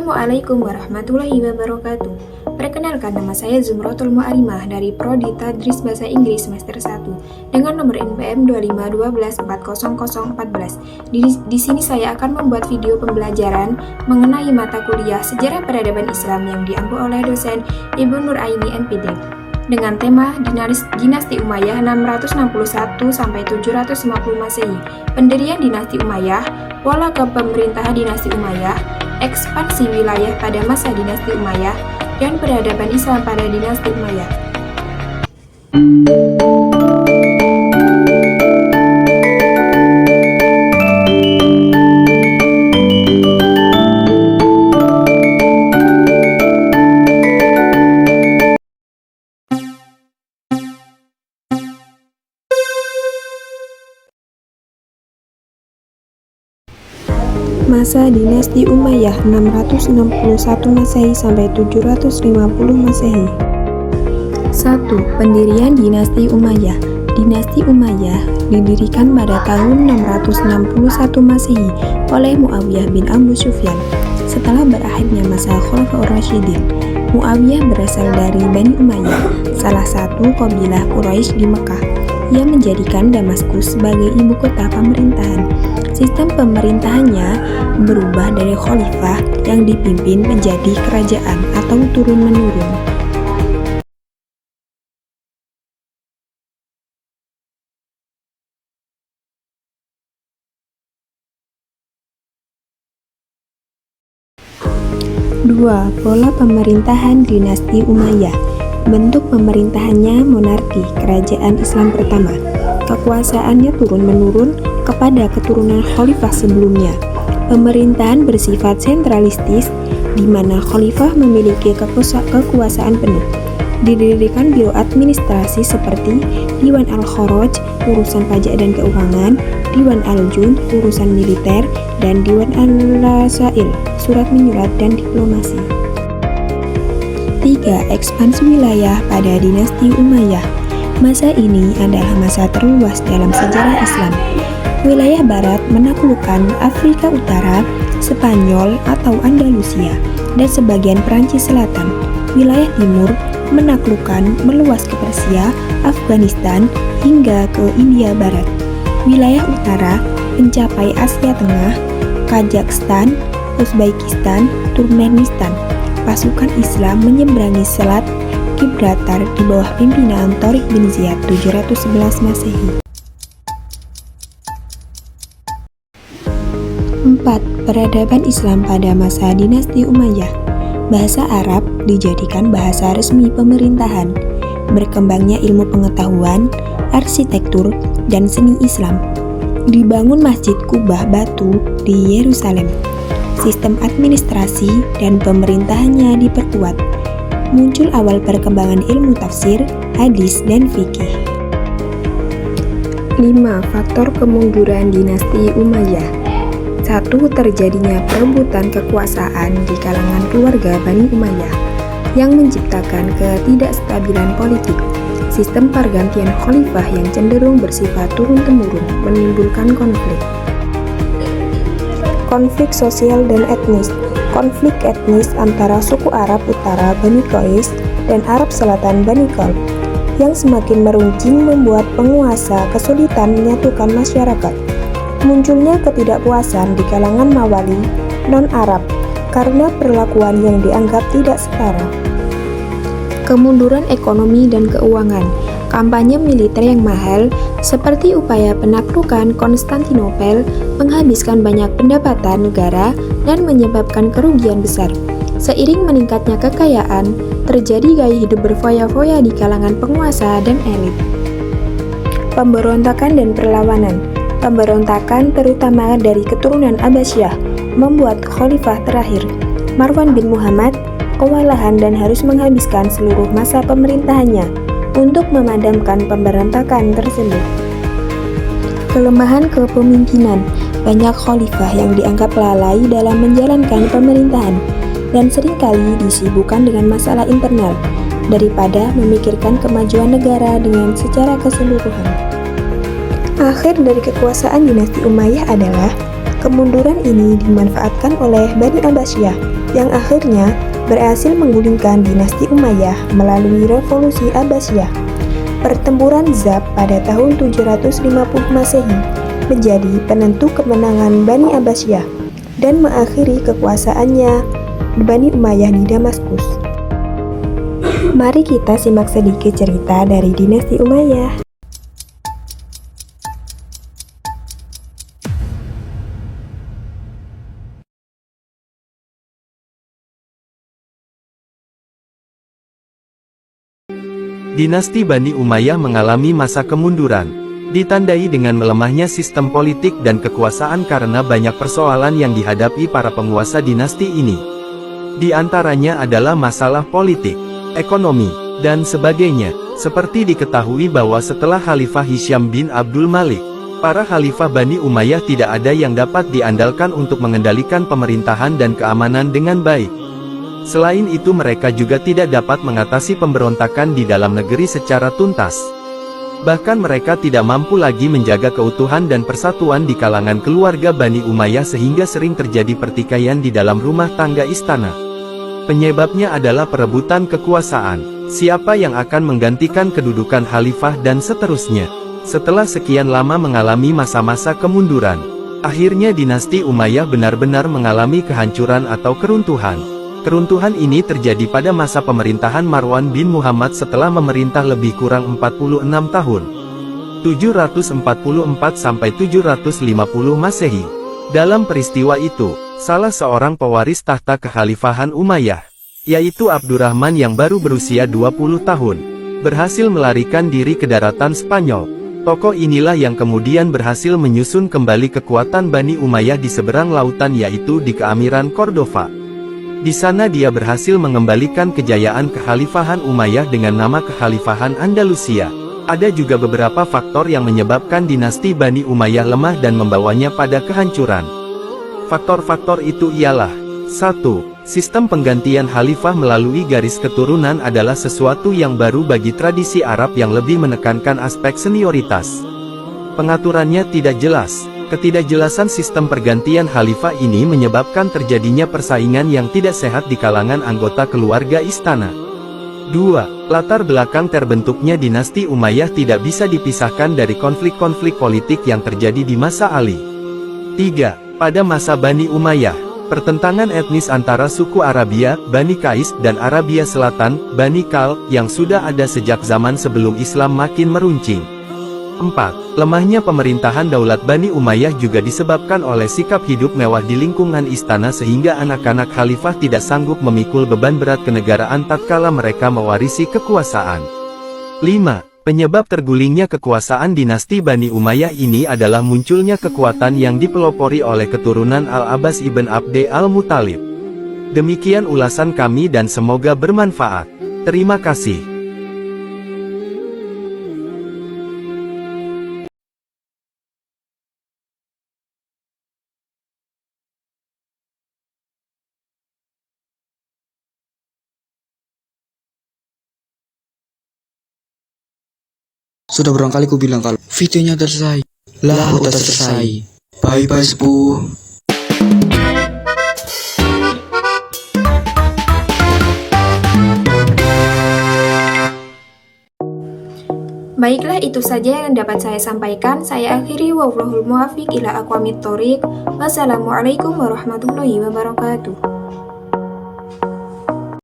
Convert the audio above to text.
Assalamualaikum warahmatullahi wabarakatuh. Perkenalkan, nama saya Zumrotul Mu'alimah dari Prodi Tadris Bahasa Inggris semester 1 dengan nomor NPM 251240014. Di sini saya akan membuat video pembelajaran mengenai mata kuliah Sejarah Peradaban Islam yang diampu oleh dosen Ibu Nur Aini MPD dengan tema Dinasti Umayyah 661 sampai 750 Masehi, pendirian Dinasti Umayyah, pola kepemerintahan Dinasti Umayyah, ekspansi wilayah pada masa Dinasti Umayyah, dan peradaban Islam pada Dinasti Umayyah. Masa Dinasti Umayyah 661 Masehi sampai 750 Masehi. 1. Pendirian Dinasti Umayyah. Dinasti Umayyah didirikan pada tahun 661 Masehi oleh Muawiyah bin Abu Sufyan. Setelah berakhirnya masa Khulafaur Rasyidin, Muawiyah berasal dari Bani Umayyah, salah satu kabilah Quraisy di Mekah. Ia menjadikan Damaskus sebagai ibu kota pemerintahan. Sistem pemerintahannya berubah dari khalifah yang dipimpin menjadi kerajaan atau turun-menurun. Dua, pola pemerintahan Dinasti Umayyah. Bentuk pemerintahannya monarki, kerajaan Islam pertama. Kekuasaannya turun-menurun kepada keturunan khalifah sebelumnya. Pemerintahan bersifat sentralistis, di mana khalifah memiliki kekuasaan penuh. Didirikan biro administrasi seperti Diwan Al-Kharaj, urusan pajak dan keuangan, Diwan Al-Jund, urusan militer, dan Diwan Al-Rasail, surat menyurat dan diplomasi. 3. Ekspansi wilayah pada Dinasti Umayyah. Masa ini adalah masa terluas dalam sejarah Islam. Wilayah barat menaklukkan Afrika Utara, Spanyol atau Andalusia, dan sebagian Perancis Selatan. Wilayah timur menaklukkan meluas ke Persia, Afghanistan, hingga ke India Barat. Wilayah utara mencapai Asia Tengah, Kazakhstan, Uzbekistan, Turkmenistan. Pasukan Islam menyeberangi Selat Gibraltar di bawah pimpinan Tariq bin Ziyad 711 Masehi. 4. Peradaban Islam pada masa Dinasti Umayyah. Bahasa Arab dijadikan bahasa resmi pemerintahan. Berkembangnya ilmu pengetahuan, arsitektur, dan seni Islam. Dibangun Masjid Kubah Batu di Yerusalem. Sistem administrasi dan pemerintahannya diperkuat. Muncul awal perkembangan ilmu tafsir, hadis, dan fikih. 5. Faktor kemunduran Dinasti Umayyah. 1. Terjadinya perebutan kekuasaan di kalangan keluarga Bani Umayyah yang menciptakan ketidakstabilan politik. Sistem pergantian khalifah yang cenderung bersifat turun-temurun menimbulkan konflik. Konflik sosial dan etnis. Konflik etnis antara suku Arab Utara Bani Qais dan Arab Selatan Bani Kalb yang semakin meruncing membuat penguasa kesulitan menyatukan masyarakat. Munculnya ketidakpuasan di kalangan Mawali non-Arab karena perlakuan yang dianggap tidak setara. Kemunduran ekonomi dan keuangan. Kampanye militer yang mahal, seperti upaya penaklukan Konstantinopel, menghabiskan banyak pendapatan negara dan menyebabkan kerugian besar. Seiring meningkatnya kekayaan, terjadi gaya hidup berfoya-foya di kalangan penguasa dan elit. Pemberontakan dan perlawanan. Pemberontakan terutama dari keturunan Abbasiyah membuat khalifah terakhir, Marwan bin Muhammad, kewalahan dan harus menghabiskan seluruh masa pemerintahannya untuk memadamkan pemberontakan tersebut. Kelemahan kepemimpinan. Banyak khalifah yang dianggap lalai dalam menjalankan pemerintahan dan seringkali disibukkan dengan masalah internal daripada memikirkan kemajuan negara dengan secara keseluruhan. Akhir dari kekuasaan Dinasti Umayyah adalah Kemunduran ini dimanfaatkan oleh Bani Abbasiyah yang akhirnya berhasil menggulingkan dinasti Umayyah melalui revolusi Abbasiyah. Pertempuran Zab pada tahun 750 Masehi menjadi penentu kemenangan Bani Abbasiyah dan mengakhiri kekuasaannya Bani Umayyah di Damaskus. Mari kita simak sedikit cerita dari dinasti Umayyah. Dinasti Bani Umayyah mengalami masa kemunduran, ditandai dengan melemahnya sistem politik dan kekuasaan karena banyak persoalan yang dihadapi para penguasa dinasti ini. Di antaranya adalah masalah politik, ekonomi, dan sebagainya. Seperti diketahui bahwa setelah Khalifah Hisham bin Abdul Malik, para Khalifah Bani Umayyah tidak ada yang dapat diandalkan untuk mengendalikan pemerintahan dan keamanan dengan baik. Selain itu mereka juga tidak dapat mengatasi pemberontakan di dalam negeri secara tuntas. Bahkan mereka tidak mampu lagi menjaga keutuhan dan persatuan di kalangan keluarga Bani Umayyah sehingga sering terjadi pertikaian di dalam rumah tangga istana. Penyebabnya adalah perebutan kekuasaan, siapa yang akan menggantikan kedudukan khalifah dan seterusnya. Setelah sekian lama mengalami masa-masa kemunduran, akhirnya dinasti Umayyah benar-benar mengalami kehancuran atau keruntuhan. Keruntuhan ini terjadi pada masa pemerintahan Marwan bin Muhammad setelah memerintah lebih kurang 46 tahun. 744 sampai 750 Masehi. Dalam peristiwa itu, salah seorang pewaris tahta kekhalifahan Umayyah, yaitu Abdurrahman yang baru berusia 20 tahun, berhasil melarikan diri ke daratan Spanyol. Tokoh inilah yang kemudian berhasil menyusun kembali kekuatan Bani Umayyah di seberang lautan yaitu di Keamiran Cordova. Di sana dia berhasil mengembalikan kejayaan kekhalifahan Umayyah dengan nama Kekhalifahan Andalusia. Ada juga beberapa faktor yang menyebabkan dinasti Bani Umayyah lemah dan membawanya pada kehancuran. Faktor-faktor itu ialah: 1. Sistem penggantian khalifah melalui garis keturunan adalah sesuatu yang baru bagi tradisi Arab yang lebih menekankan aspek senioritas. Pengaturannya tidak jelas. Ketidakjelasan sistem pergantian khalifah ini menyebabkan terjadinya persaingan yang tidak sehat di kalangan anggota keluarga istana. 2. Latar belakang terbentuknya dinasti Umayyah tidak bisa dipisahkan dari konflik-konflik politik yang terjadi di masa Ali. 3. Pada masa Bani Umayyah, pertentangan etnis antara suku Arabia, Bani Qais, dan Arabia Selatan, Bani Kal, yang sudah ada sejak zaman sebelum Islam makin meruncing. 4. Lemahnya pemerintahan Daulat Bani Umayyah juga disebabkan oleh sikap hidup mewah di lingkungan istana sehingga anak-anak khalifah tidak sanggup memikul beban berat kenegaraan tatkala mereka mewarisi kekuasaan. 5. Penyebab tergulingnya kekuasaan dinasti Bani Umayyah ini adalah munculnya kekuatan yang dipelopori oleh keturunan Al-Abbas ibn Abd al-Muttalib. Demikian ulasan kami dan semoga bermanfaat. Terima kasih. Sudah berapa kali ku bilang kalau videonya udah selesai. Lah udah selesai. Bye bye sepuh. Baiklah, itu saja yang dapat saya sampaikan. Saya akhiri, wallahul muwaffiq ila aqwamit thoriq. Wassalamualaikum warahmatullahi wabarakatuh.